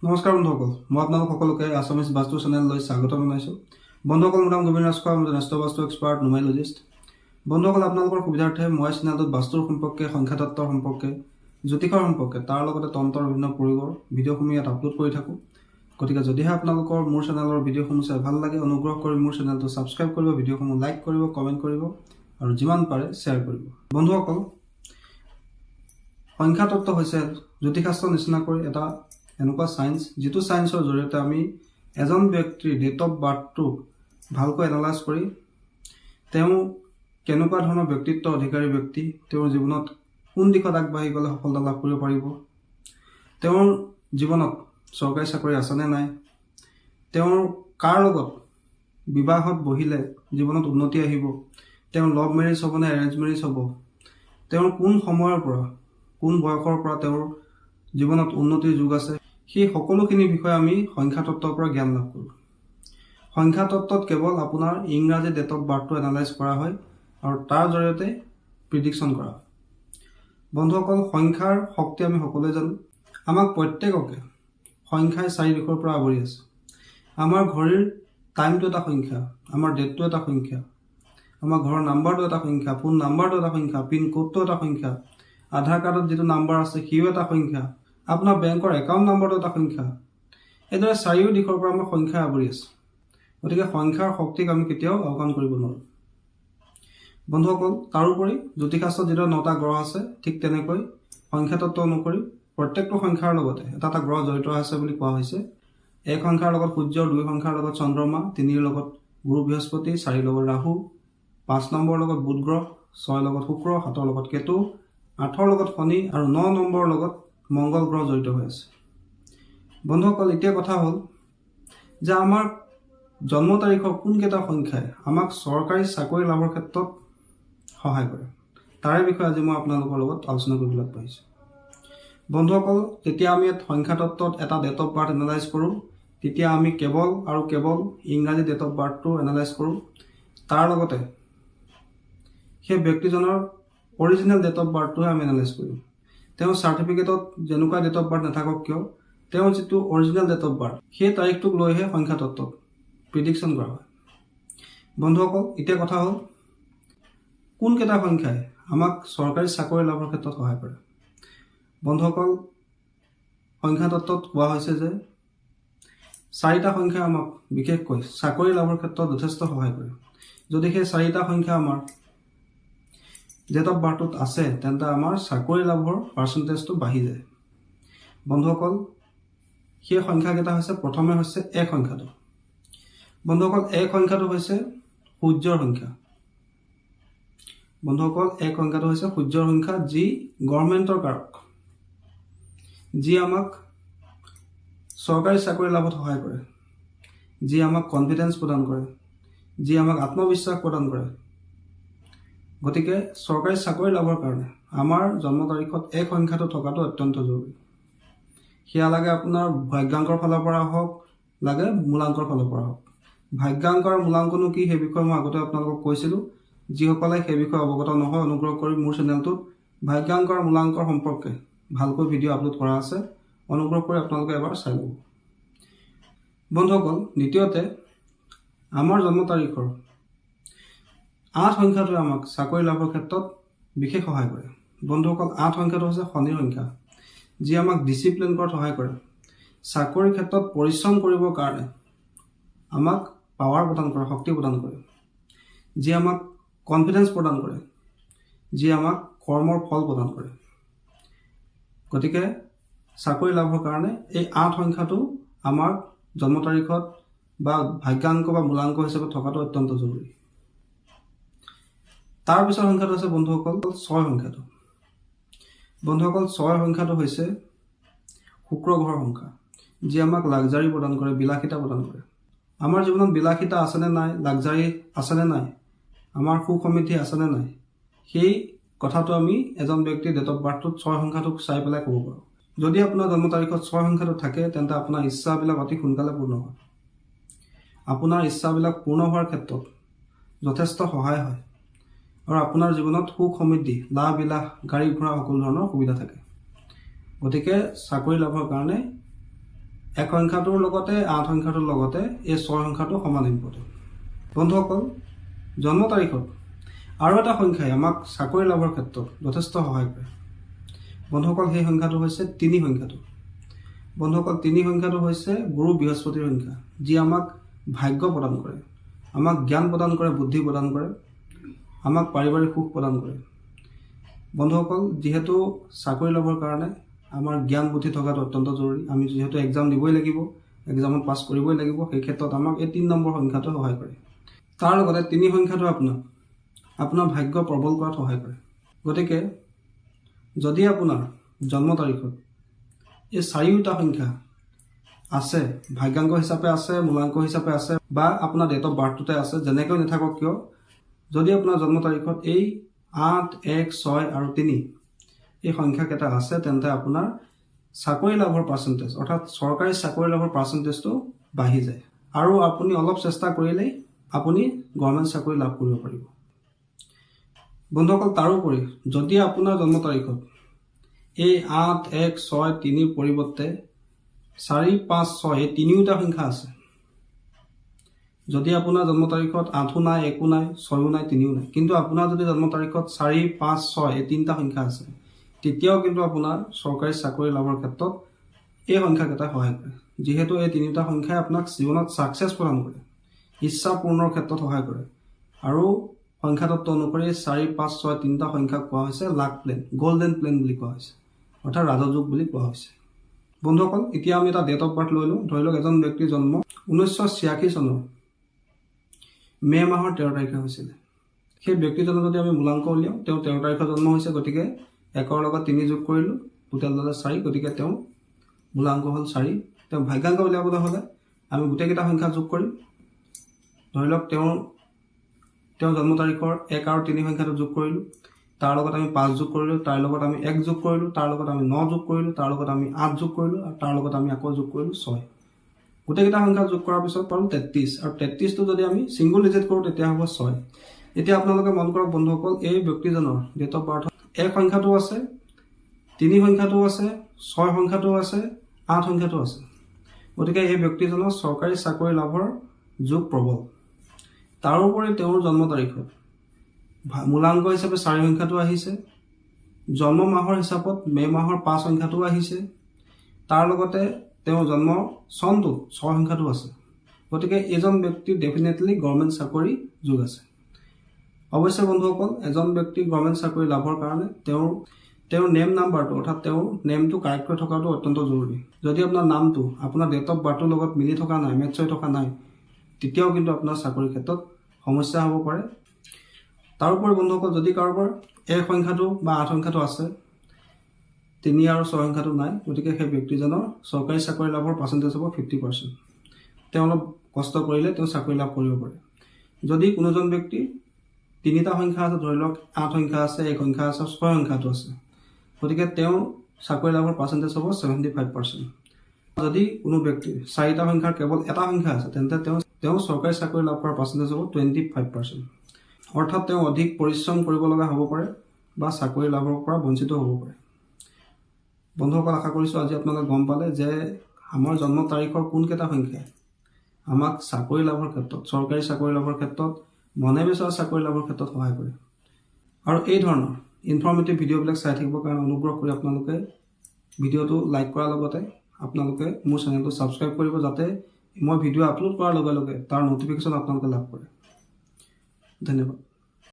নমস্কাৰ বন্ধুসকল, মই আপোনালোক সকলোকে আছামিজ বাস্তু চেনেললৈ স্বাগতম জনাইছোঁ। বন্ধুসকল, মোৰ নাম গোবিন্দ ৰাজখোৱা, মই জ্যেষ্ঠ বাস্তু এক্সপাৰ্ট নুমাইলজিষ্ট। বন্ধুসকল, আপোনালোকৰ সুবিধাৰ্থে মই চেনেলটোত বাস্তুৰ সম্পৰ্কে, সংখ্যাতত্বৰ সম্পৰ্কে, জ্যোতিষৰ সম্পৰ্কে, তাৰ লগতে তন্ত্ৰৰ বিভিন্ন প্ৰয়োগৰ ভিডিঅ'সমূহ ইয়াত আপলোড কৰি থাকোঁ। গতিকে যদিহে আপোনালোকৰ মোৰ চেনেলৰ ভিডিঅ'সমূহ চাই ভাল লাগে, অনুগ্ৰহ কৰি মোৰ চেনেলটো ছাবস্ক্ৰাইব কৰিব, ভিডিঅ'সমূহ লাইক কৰিব, কমেণ্ট কৰিব আৰু যিমান পাৰে শ্বেয়াৰ কৰিব। বন্ধুসকল, সংখ্যাতত্ব হৈছে জ্যোতিষশাস্ত্ৰ নিচিনাকৈ এটা এনেকুৱা ছায়েন্স, যিটো ছায়েন্সৰ জৰিয়তে আমি এজন ব্যক্তিৰ ডেট অফ বাৰ্থটো ভালকৈ এনালাইজ কৰি তেওঁ কেনেকুৱা ধৰণৰ ব্যক্তিত্ব অধিকাৰী ব্যক্তি, তেওঁৰ জীৱনত কোন দিশত আগবাঢ়ি গ'লে সফলতা লাভ কৰিব পাৰিব, তেওঁৰ জীৱনত চৰকাৰী চাকৰি আছেনে নাই, তেওঁৰ কাৰ লগত বিবাহত বহিলে জীৱনত উন্নতি আহিব, তেওঁৰ লভ মেৰেজ হ'ব নে এৰেঞ্জ মেৰেজ হ'ব, তেওঁৰ কোন সময়ৰ পৰা কোন বয়সৰ পৰা তেওঁৰ জীৱনত উন্নতিৰ যুগ আছে, সেই সকলোখিনি বিষয়ে আমি সংখ্যাতত্বৰ পৰা জ্ঞান লাভ কৰোঁ। সংখ্যাতত্বত কেৱল আপোনাৰ ইংৰাজী ডেট অফ বাৰ্থটো এনালাইজ কৰা হয় আৰু তাৰ জৰিয়তে প্ৰিডিকশ্যন কৰা হয়। বন্ধুসকল, সংখ্যাৰ শক্তি আমি সকলোৱে জানো। আমাক প্ৰত্যেককে সংখ্যাই চাৰি দিশৰ পৰা আৱৰি আছে। আমাৰ ঘড়ীৰ টাইমটো এটা সংখ্যা, আমাৰ ডেটটো এটা সংখ্যা, আমাৰ ঘৰৰ নাম্বাৰটো এটা সংখ্যা, ফোন নাম্বাৰটো এটা সংখ্যা, পিন কোডটো এটা সংখ্যা, আধাৰ কাৰ্ডত যিটো নাম্বাৰ আছে সিও এটা সংখ্যা, আপোনাৰ বেংকৰ একাউণ্ট নাম্বাৰটো এটা সংখ্যা। এইদৰে চাৰিও দিশৰ পৰা আমাৰ সংখ্যাই আৱৰি আছে। গতিকে সংখ্যাৰ শক্তিক আমি কেতিয়াও আওকাণ কৰিব নোৱাৰোঁ। বন্ধুসকল, তাৰোপৰি জ্যোতিষশাস্ত্ৰত যিদৰে 9টা গ্ৰহ আছে, ঠিক তেনেকৈ সংখ্যাতত্ব অনুসৰি প্ৰত্যেকটো সংখ্যাৰ লগতে এটা এটা গ্ৰহ জড়িত আছে বুলি কোৱা হৈছে। 1 সংখ্যাৰ লগত সূৰ্য, 2 সংখ্যাৰ লগত চন্দ্ৰমা, 3ৰ লগত গুৰু বৃহস্পতি, 4ৰ লগত ৰাহু, 5 নম্বৰৰ লগত বুধ গ্ৰহ, 6ৰ লগত শুক্ৰ, 7ৰ লগত কেতু, 8ৰ লগত শনি আৰু 9 নম্বৰৰ লগত মংগল গ্ৰহ জড়িত হৈ আছে। বন্ধুসকল, এতিয়া কথা হ'ল যে আমাৰ জন্ম তাৰিখৰ কোনকেইটা সংখ্যাই আমাক চৰকাৰী চাকৰি লাভৰ ক্ষেত্ৰত সহায় কৰে, তাৰে বিষয়ে আজি মই আপোনালোকৰ লগত আলোচনা কৰিবলৈ আগবাঢ়িছোঁ। বন্ধুসকল, যেতিয়া আমি সংখ্যাতত্বত এটা ডেট অফ বাৰ্থ এনালাইজ কৰোঁ, তেতিয়া আমি কেৱল আৰু কেৱল ইংৰাজী ডেট অফ বাৰ্থটো এনালাইজ কৰোঁ। তাৰ লগতে সেই ব্যক্তিজনৰ অৰিজিনেল ডেট অফ বাৰ্থটোহে আমি এনালাইজ কৰিম। তেওঁ চাৰ্টিফিকেটত যেনেকুৱা ডেট অফ বাৰ্থ নাথাকক কিয়, তেওঁৰ যিটো অৰিজিনেল ডেট অফ বাৰ্থ, সেই তাৰিখটোক লৈহে সংখ্যাতত্বত প্ৰিডিকশ্যন কৰা হয়। বন্ধুসকল, এতিয়া কথা হ'ল কোনকেইটা সংখ্যাই আমাক চৰকাৰী চাকৰি লাভৰ ক্ষেত্ৰত সহায় কৰে। বন্ধুসকল, সংখ্যাতত্বত কোৱা হৈছে যে 4টা সংখ্যাই আমাক বিশেষকৈ চাকৰি লাভৰ ক্ষেত্ৰত যথেষ্ট সহায় কৰে। যদি সেই 4টা সংখ্যা আমাৰ ডেট অফ বাৰ্থটোত আছে, তেন্তে আমাৰ চাকৰি লাভৰ পাৰ্চেণ্টেজটো বাঢ়ি যায়। বন্ধুসকল, সেই সংখ্যাকেইটা হৈছে, প্ৰথমে হৈছে 1 সংখ্যাটো। বন্ধুসকল, 1 সংখ্যাটো হৈছে সূৰ্যৰ সংখ্যা। বন্ধুসকল, 1 সংখ্যাটো হৈছে সূৰ্যৰ সংখ্যা, যি গভৰ্ণমেণ্টৰ কাৰক, যি আমাক চৰকাৰী চাকৰি লাভত সহায় কৰে, যি আমাক কনফিডেন্স প্ৰদান কৰে, যি আমাক আত্মবিশ্বাস প্ৰদান কৰে। গতিকে চৰকাৰী চাকৰি লাভৰ কাৰণে আমাৰ জন্ম তাৰিখত 1 সংখ্যাটো থকাটো অত্যন্ত জৰুৰী। সেয়া লাগে আপোনাৰ ভাগ্যাংকৰ ফালৰ পৰা হওক, লাগে মূলাংকৰ ফালৰ পৰা হওক। ভাগ্যাংক আৰু মূলাংকনো কি, সেই বিষয়ে মই আগতে আপোনালোকক কৈছিলোঁ। যিসকলে সেই বিষয়ে অৱগত নহয়, অনুগ্ৰহ কৰি মোৰ চেনেলটোত ভাগ্যাংক আৰু মূলাংকৰ সম্পৰ্কে ভালকৈ ভিডিঅ' আপলোড কৰা আছে, অনুগ্ৰহ কৰি আপোনালোকে এবাৰ চাই ল'ব। বন্ধুসকল, দ্বিতীয়তে আমাৰ জন্ম তাৰিখৰ 8 সংখ্যাটোৱে আমাক চাকৰি লাভৰ ক্ষেত্ৰত বিশেষ সহায় কৰে। বন্ধুসকল, 8 সংখ্যাটো হৈছে শনিৰ সংখ্যা, যি আমাক ডিচিপ্লিন কৰাত সহায় কৰে, চাকৰিৰ ক্ষেত্ৰত পৰিশ্ৰম কৰিবৰ কাৰণে আমাক পাৱাৰ প্ৰদান কৰে, শক্তি প্ৰদান কৰে, যি আমাক কনফিডেন্স প্ৰদান কৰে, যি আমাক কৰ্মৰ ফল প্ৰদান কৰে। গতিকে চাকৰি লাভৰ কাৰণে এই 8 সংখ্যাটো আমাৰ জন্ম তাৰিখত বা ভাগ্যাংক বা মূলাংক হিচাপে থকাটো অত্যন্ত জৰুৰী। তাৰ পিছৰ সংখ্যাটো হৈছে বন্ধুসকল 6 সংখ্যাটো। বন্ধুসকল, 6 সংখ্যাটো হৈছে শুক্ৰ গ্ৰহৰ সংখ্যা, যি আমাক লাক্সাৰী প্ৰদান কৰে, বিলাসিতা প্ৰদান কৰে। আমাৰ জীৱনত বিলাসিতা আছেনে নাই, লাক্সাৰী আছেনে নাই, আমাৰ সুখ সমৃদ্ধি আছেনে নাই, সেই কথাটো আমি এজন ব্যক্তিৰ ডেট অফ বাৰ্থটোত 6 সংখ্যাটোক চাই পেলাই ক'ব পাৰোঁ। যদি আপোনাৰ জন্ম তাৰিখত 6 সংখ্যাটো থাকে, তেন্তে আপোনাৰ ইচ্ছাবিলাক অতি সোনকালে পূৰ্ণ হয়। আপোনাৰ ইচ্ছাবিলাক পূৰ্ণ হোৱাৰ ক্ষেত্ৰত যথেষ্ট সহায় হয় আৰু আপোনাৰ জীৱনত সুখ সমৃদ্ধি, লাভ বিলাস, গাড়ী ঘোঁৰা সকলো ধৰণৰ সুবিধা থাকে। গতিকে চাকৰি লাভৰ কাৰণে 1 সংখ্যাটোৰ লগতে 8 সংখ্যাটোৰ লগতে এই 6 সংখ্যাটো সমান ইম্পৰ্টেণ্ট। বন্ধুসকল, জন্ম তাৰিখত আৰু এটা সংখ্যাই আমাক চাকৰি লাভৰ ক্ষেত্ৰত যথেষ্ট সহায় কৰে। বন্ধুসকল, সেই সংখ্যাটো হৈছে 3 সংখ্যাটো। বন্ধুসকল, 3 সংখ্যাটো হৈছে গুৰু বৃহস্পতিৰ সংখ্যা, যি আমাক ভাগ্য প্ৰদান কৰে, আমাক জ্ঞান প্ৰদান কৰে, বুদ্ধি প্ৰদান কৰে, আমাক পাৰিবাৰিক সুখ প্ৰদান কৰে। বন্ধুসকল, যিহেতু চাকৰি লাভৰ কাৰণে আমাৰ জ্ঞান বুদ্ধি থকাটো অত্যন্ত জৰুৰী। আমি যিহেতু এক্সাম দিবই লাগিব, এক্সামত পাছ কৰিবই লাগিব, সেই ক্ষেত্ৰত আমাক এই 3 নম্বৰ সংখ্যাটোৱে সহায় কৰে। তাৰ লগতে 3 সংখ্যাটো আপোনাৰ ভাগ্য প্ৰবল কৰাত সহায় কৰে। গতিকে যদি আপোনাৰ জন্ম তাৰিখত এই 4টা সংখ্যা আছে, ভাগ্যাংক হিচাপে আছে, মূলাংক হিচাপে আছে, বা আপোনাৰ ডেট অফ বাৰ্থটোতে আছে, যেনেকৈ নাথাকক কিয়, যদি আপোনাৰ জন্ম তাৰিখত এই 8, 1, 6 আৰু 3 এই সংখ্যাকেইটা আছে, তেন্তে আপোনাৰ চাকৰি লাভৰ পাৰ্চেণ্টেজ, অৰ্থাৎ চৰকাৰী চাকৰি লাভৰ পাৰ্চেণ্টেজটো বাঢ়ি যায়। আৰু আপুনি অলপ চেষ্টা কৰিলেই আপুনি গভৰ্ণমেণ্ট চাকৰি লাভ কৰিব পাৰিব। বন্ধুসকল, তাৰোপৰি যদি আপোনাৰ জন্ম তাৰিখত এই 8, 1, 6, 3 পৰিৱৰ্তে 4, 5, 6 এই 3টা সংখ্যা আছে, যদি আপোনাৰ জন্ম তাৰিখত 8ও নাই, 1ও নাই, 6ও নাই, 3ও নাই, কিন্তু আপোনাৰ যদি জন্ম তাৰিখত 4, 5, 6 এই 3টা সংখ্যা আছে, তেতিয়াও কিন্তু আপোনাৰ চৰকাৰী চাকৰি লাভৰ ক্ষেত্ৰত এই সংখ্যাকেইটা সহায় কৰে। যিহেতু এই 3টা সংখ্যাই আপোনাক জীৱনত ছাকচেছ প্ৰদান কৰে, ইচ্ছা পূৰ্ণৰ ক্ষেত্ৰত সহায় কৰে। আৰু সংখ্যা তত্ত্ব অনুসৰি 4, 5, 6 3টা সংখ্যাক কোৱা হৈছে লাক প্লেন, গল্ডেন প্লেন বুলি কোৱা হৈছে, অৰ্থাৎ ৰাজযোগ বুলি কোৱা হৈছে। বন্ধুসকল, এতিয়া আমি এটা ডেট অফ বাৰ্থ লৈ লওঁ। ধৰি লওক এজন ব্যক্তিৰ জন্ম 1986 চনৰ মে' মাহৰ 13 তাৰিখে হৈছিলে। সেই ব্যক্তিজনৰ যদি আমি মূলাংক উলিয়াওঁ, তেওঁ 13 তাৰিখত জন্ম হৈছে, গতিকে 1ৰ লগত 3 যোগ কৰিলোঁ, টোটেল হ'লে 4, গতিকে তেওঁ মূলাংক হ'ল 4। তেওঁ ভাগ্যাংক উলিয়াবলৈ হ'লে আমি গোটেইকেইটা সংখ্যা যোগ কৰিম। ধৰি লওক তেওঁ জন্ম তাৰিখৰ 1 আৰু 3 সংখ্যাটো যোগ কৰিলোঁ, তাৰ লগত আমি 5 যোগ কৰিলোঁ, তাৰ লগত আমি 1 যোগ কৰিলোঁ, তাৰ লগত আমি 9 যোগ কৰিলোঁ, তাৰ লগত আমি 8 যোগ কৰিলোঁ, আৰু তাৰ লগত আমি আকৌ যোগ কৰিলোঁ 6। গোটেইকেইটা সংখ্যা যোগ কৰাৰ পিছত পালোঁ 33, আৰু 33টো যদি আমি ছিংগুল ডিজিট কৰোঁ তেতিয়া হ'ব 6। এতিয়া আপোনালোকে মন কৰক বন্ধুসকল, এই ব্যক্তিজনৰ ডেট অফ বাৰ্থত 1 সংখ্যাটো আছে, 3 সংখ্যাটো আছে, 6 সংখ্যাটো আছে, 8 সংখ্যাটো আছে। গতিকে এই ব্যক্তিজনৰ চৰকাৰী চাকৰি লাভৰ যোগ প্ৰবল। তাৰোপৰি তেওঁৰ জন্ম তাৰিখত মূলাংক হিচাপে 4 সংখ্যাটো আহিছে, জন্ম মাহৰ হিচাপত মে' মাহৰ 5 সংখ্যাটো আহিছে, তাৰ লগতে তেওঁৰ জন্ম চনটো 6 সংখ্যাটো আছে। গতিকে এইজন ব্যক্তিৰ ডেফিনেটলি গভৰ্ণমেণ্ট চাকৰি যোগ আছে। অৱশ্যে বন্ধুসকল, এজন ব্যক্তিৰ গভৰ্ণমেণ্ট চাকৰি লাভৰ কাৰণে তেওঁৰ নেম নাম্বাৰটো, অৰ্থাৎ তেওঁৰ নেমটো কাৰেক্ট হৈ থকাটো অত্যন্ত জৰুৰী। যদি আপোনাৰ নামটো আপোনাৰ ডেট অফ বাৰ্থৰ লগত মিলি থকা নাই, মেটচ হৈ থকা নাই, তেতিয়াও কিন্তু আপোনাৰ চাকৰিৰ ক্ষেত্ৰত সমস্যা হ'ব পাৰে। তাৰোপৰি বন্ধুসকল, যদি কাৰোবাৰ 1 সংখ্যাটো বা 8 সংখ্যাটো আছে, 3 আৰু 6 সংখ্যাটো নাই, গতিকে সেই ব্যক্তিজনৰ চৰকাৰী চাকৰি লাভৰ পাৰ্চেণ্টেজ হ'ব 50%। তেওঁ অলপ কষ্ট কৰিলে তেওঁ চাকৰি লাভ কৰিব পাৰে। যদি কোনোজন ব্যক্তি 3টা সংখ্যা আছে, ধৰি লওক 8 সংখ্যা আছে, 1 সংখ্যা আছে, 6 সংখ্যাটো আছে, গতিকে তেওঁ চাকৰি লাভৰ পাৰ্চেণ্টেজ হ'ব 75%। যদি কোনো ব্যক্তিৰ 4টা সংখ্যাৰ কেৱল এটা সংখ্যা আছে, তেন্তে তেওঁ চৰকাৰী চাকৰি লাভ কৰাৰ পাৰ্চেণ্টেজ হ'ব 25%। অৰ্থাৎ তেওঁ অধিক পৰিশ্ৰম কৰিব লগা হ'ব পাৰে বা চাকৰি লাভৰ পৰা বঞ্চিত হ'ব পাৰে। বন্ধুসকল, আশা কৰিছোঁ আজি আপোনালোকে গম পালে যে আমাৰ জন্ম তাৰিখৰ কোনকেইটা সংখ্যাই আমাক চাকৰি লাভৰ ক্ষেত্ৰত, চৰকাৰী চাকৰি লাভৰ ক্ষেত্ৰত, মনে বিচৰা চাকৰি লাভৰ ক্ষেত্ৰত সহায় কৰে। আৰু এই ধৰণৰ ইনফৰ্মেটিভ ভিডিঅ'বিলাক চাই থাকিবৰ কাৰণে অনুগ্ৰহ কৰি আপোনালোকে ভিডিঅ'টো লাইক কৰাৰ লগতে আপোনালোকে মোৰ চেনেলটো ছাবস্ক্ৰাইব কৰিব, যাতে মই ভিডিঅ' আপলোড কৰাৰ লগে লগে তাৰ ন'টিফিকেশ্যন আপোনালোকে লাভ কৰে। ধন্যবাদ।